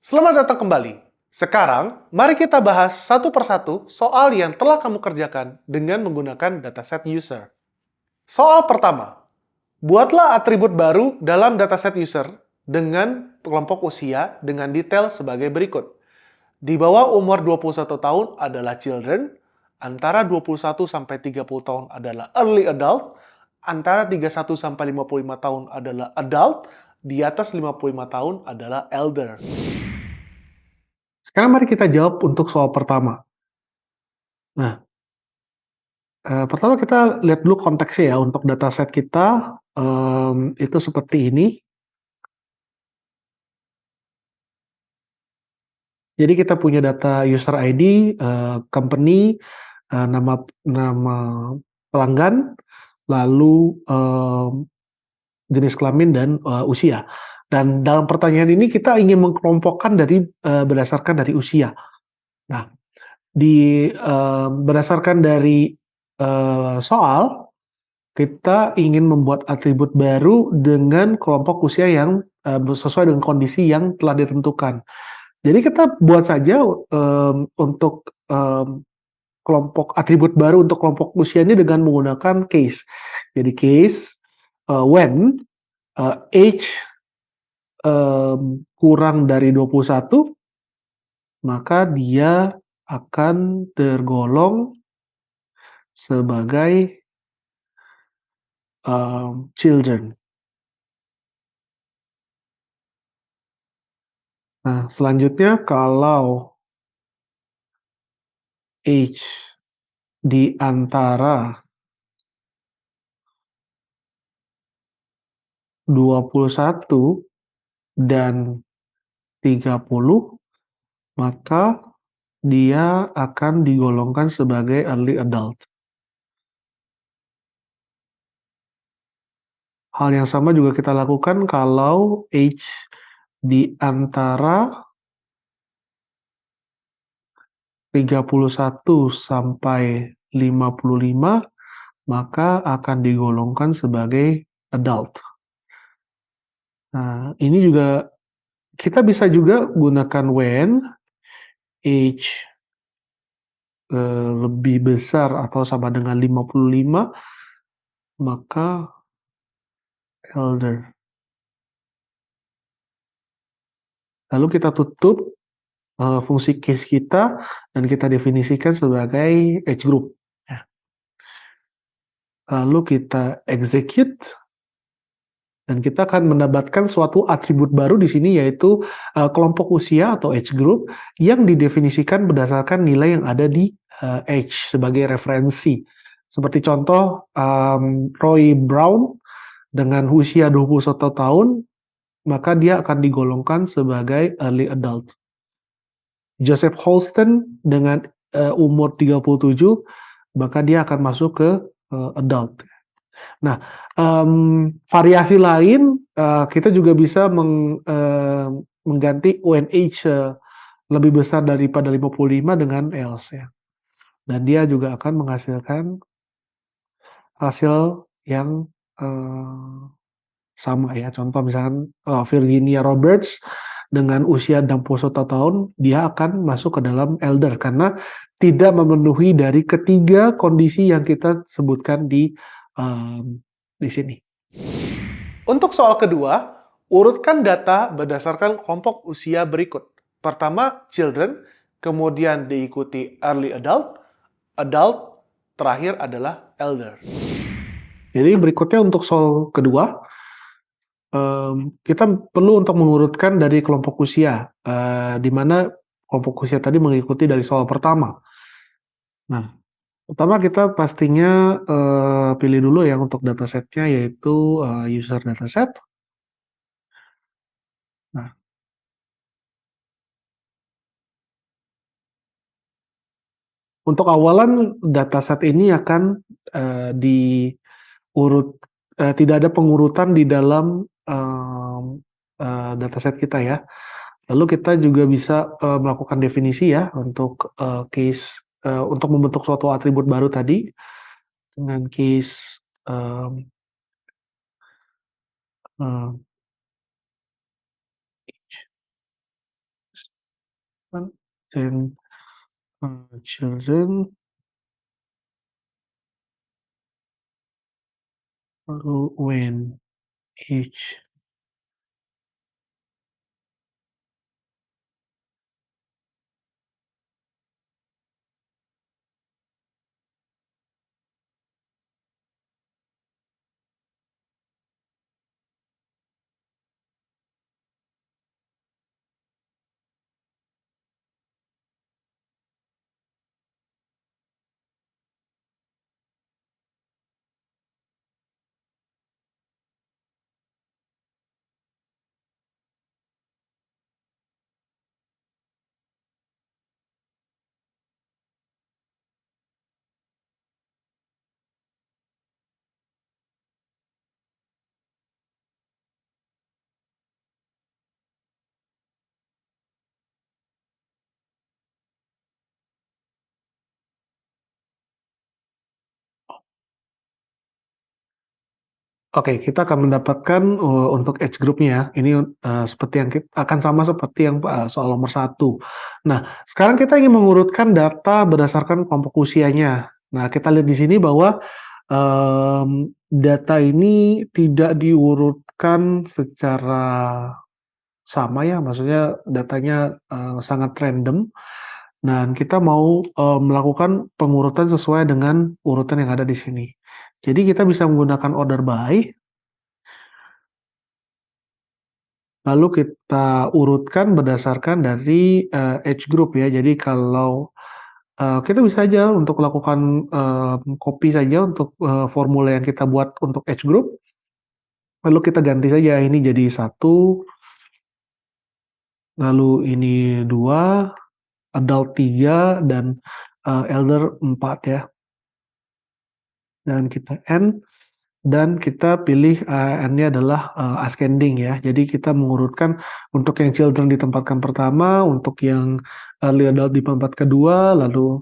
Selamat datang kembali. Sekarang, mari kita bahas satu persatu soal yang telah kamu kerjakan dengan menggunakan dataset user. Soal pertama, buatlah atribut baru dalam dataset user dengan kelompok usia dengan detail sebagai berikut. Di bawah umur 21 tahun adalah children, antara 21 sampai 30 tahun adalah early adult, antara 31 sampai 55 tahun adalah adult, di atas 55 tahun adalah elder. Sekarang mari kita jawab untuk soal pertama. Nah, pertama kita lihat dulu konteksnya ya, untuk dataset kita, itu seperti ini. Jadi kita punya data user ID, company, nama nama pelanggan, lalu, jenis kelamin dan, usia. Dan dalam pertanyaan ini kita ingin mengkelompokkan berdasarkan dari usia. Nah, berdasarkan dari, soal, kita ingin membuat atribut baru dengan kelompok usia yang, sesuai dengan kondisi yang telah ditentukan. Jadi kita buat saja, untuk, kelompok atribut baru untuk kelompok usianya dengan menggunakan case. Jadi case, when, age, kurang dari 21, maka dia akan tergolong sebagai, children. Nah, selanjutnya kalau age di antara 21 dan 30, maka dia akan digolongkan sebagai early adult. Hal yang sama juga kita lakukan kalau age di antara 31 sampai 55, maka akan digolongkan sebagai adult. Nah, ini juga kita bisa juga gunakan when age, lebih besar atau sama dengan 55, maka elder. Lalu kita tutup, fungsi case kita dan kita definisikan sebagai age group, ya. Lalu kita execute dan kita akan mendapatkan suatu atribut baru di sini, yaitu, kelompok usia atau age group yang didefinisikan berdasarkan nilai yang ada di, age sebagai referensi. Seperti contoh, Roy Brown dengan usia 21 tahun, maka dia akan digolongkan sebagai early adult. Joseph Holston dengan, umur 37, maka dia akan masuk ke, adult. Nah, variasi lain, kita juga bisa mengganti when age, lebih besar daripada 55 dengan else ya. Dan dia juga akan menghasilkan hasil yang, sama ya. Contoh misalkan, Virginia Roberts dengan usia 61 tahun, dia akan masuk ke dalam elder karena tidak memenuhi dari ketiga kondisi yang kita sebutkan di sini. Untuk soal kedua, urutkan data berdasarkan kelompok usia berikut. Pertama, children, kemudian diikuti early adult, adult, terakhir adalah elder. Jadi berikutnya untuk soal kedua, kita perlu untuk mengurutkan dari kelompok usia, di mana kelompok usia tadi mengikuti dari soal pertama. Nah, pertama kita pastinya, pilih dulu ya untuk datasetnya, yaitu, user dataset. Nah, untuk awalan dataset ini akan, tidak ada pengurutan di dalam, dataset kita ya. Lalu kita juga bisa, melakukan definisi ya untuk, untuk membentuk suatu atribut baru tadi dengan case, 10 children, lalu when each. Oke, kita akan mendapatkan untuk age group-nya, ini seperti yang akan sama seperti yang soal nomor satu. Nah, sekarang kita ingin mengurutkan data berdasarkan kelompok usianya. Nah, kita lihat di sini bahwa data ini tidak diurutkan secara sama ya, maksudnya datanya sangat random. Dan kita mau melakukan pengurutan sesuai dengan urutan yang ada di sini. Jadi kita bisa menggunakan order by, lalu kita urutkan berdasarkan dari age group ya. Jadi kalau kita bisa aja untuk melakukan copy saja untuk formula yang kita buat untuk age group, lalu kita ganti saja ini jadi 1, lalu ini 2, adult 3, dan elder 4 ya. Dan kita N, dan kita pilih N-nya adalah ascending ya. Jadi kita mengurutkan untuk yang children ditempatkan pertama, untuk yang early adult di tempat kedua, lalu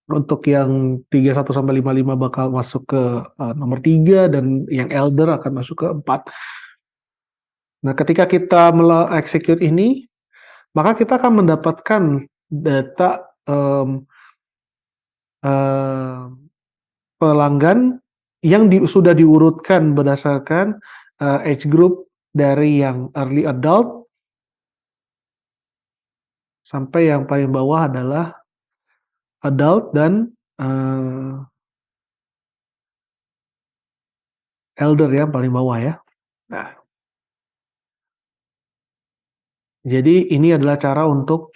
untuk yang 31 sampai 55 bakal masuk ke nomor 3, dan yang elder akan masuk ke 4. Nah, ketika kita execute ini, maka kita akan mendapatkan data pelanggan yang sudah diurutkan berdasarkan age group dari yang early adult sampai yang paling bawah adalah adult dan elder yang paling bawah ya. Nah, jadi ini adalah cara untuk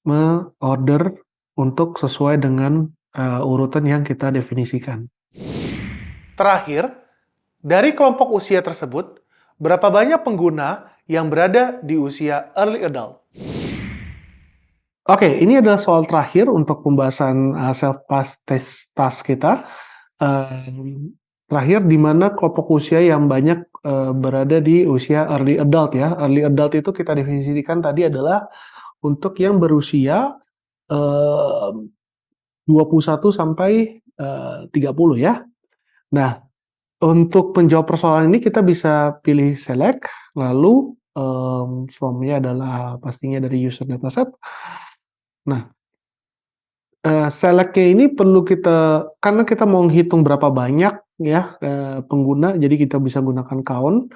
me-order untuk sesuai dengan urutan yang kita definisikan. Terakhir, dari kelompok usia tersebut, berapa banyak pengguna yang berada di usia early adult? Oke, ini adalah soal terakhir untuk pembahasan self-paced task kita. Terakhir, di mana kelompok usia yang banyak berada di usia early adult ya. Early adult itu kita definisikan tadi adalah untuk yang berusia 21 sampai 30 ya. Nah, untuk menjawab persoalan ini kita bisa pilih select, lalu from-nya adalah pastinya dari user dataset. Nah, select-nya ini perlu kita, karena kita mau menghitung berapa banyak ya pengguna, jadi kita bisa gunakan count.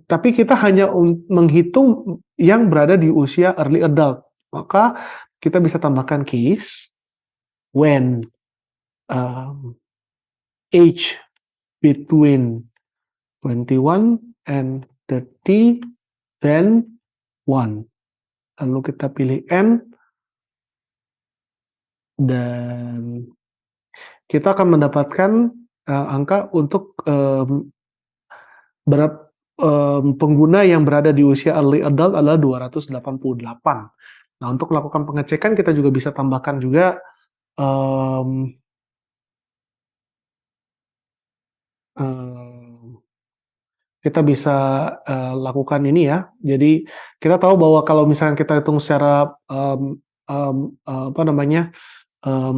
Tapi kita hanya menghitung yang berada di usia early adult. Maka kita bisa tambahkan case when age between 21 and 30, then 1. Lalu kita pilih N, dan kita akan mendapatkan angka untuk pengguna yang berada di usia early adult adalah 288. Nah, untuk melakukan pengecekan kita juga bisa tambahkan juga kita bisa lakukan ini ya. Jadi kita tahu bahwa kalau misalnya kita hitung secara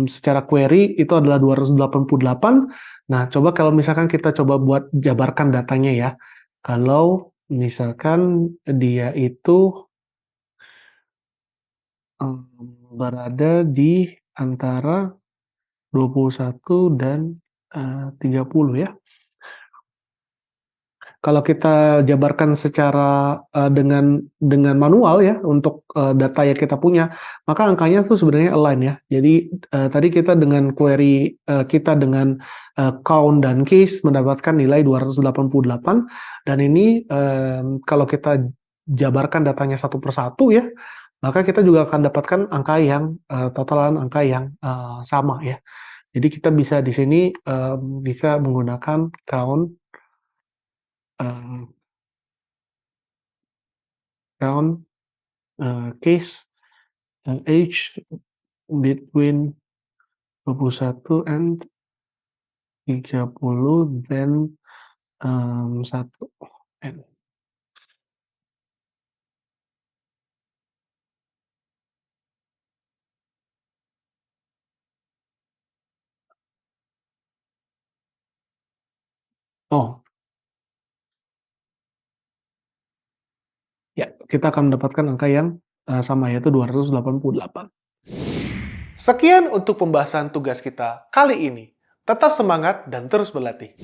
secara query itu adalah 288. Nah, coba kalau misalkan kita coba buat jabarkan datanya ya. Kalau Misalkan dia itu, berada di antara 21 dan, 30 ya. Kalau kita jabarkan secara, dengan manual ya untuk, data yang kita punya, maka angkanya tuh sebenarnya align ya. Jadi, tadi kita dengan query, kita dengan, count dan case mendapatkan nilai 288 dan ini, kalau kita jabarkan datanya satu per satu ya, maka kita juga akan dapatkan angka yang, totalan angka yang, sama ya. Jadi kita bisa di sini, bisa menggunakan count, eee, count, case, age between 21 and 30 then, 1 N. Oh, ya, kita akan mendapatkan angka yang, sama yaitu 288. Sekian untuk pembahasan tugas kita kali ini. Tetap semangat dan terus berlatih.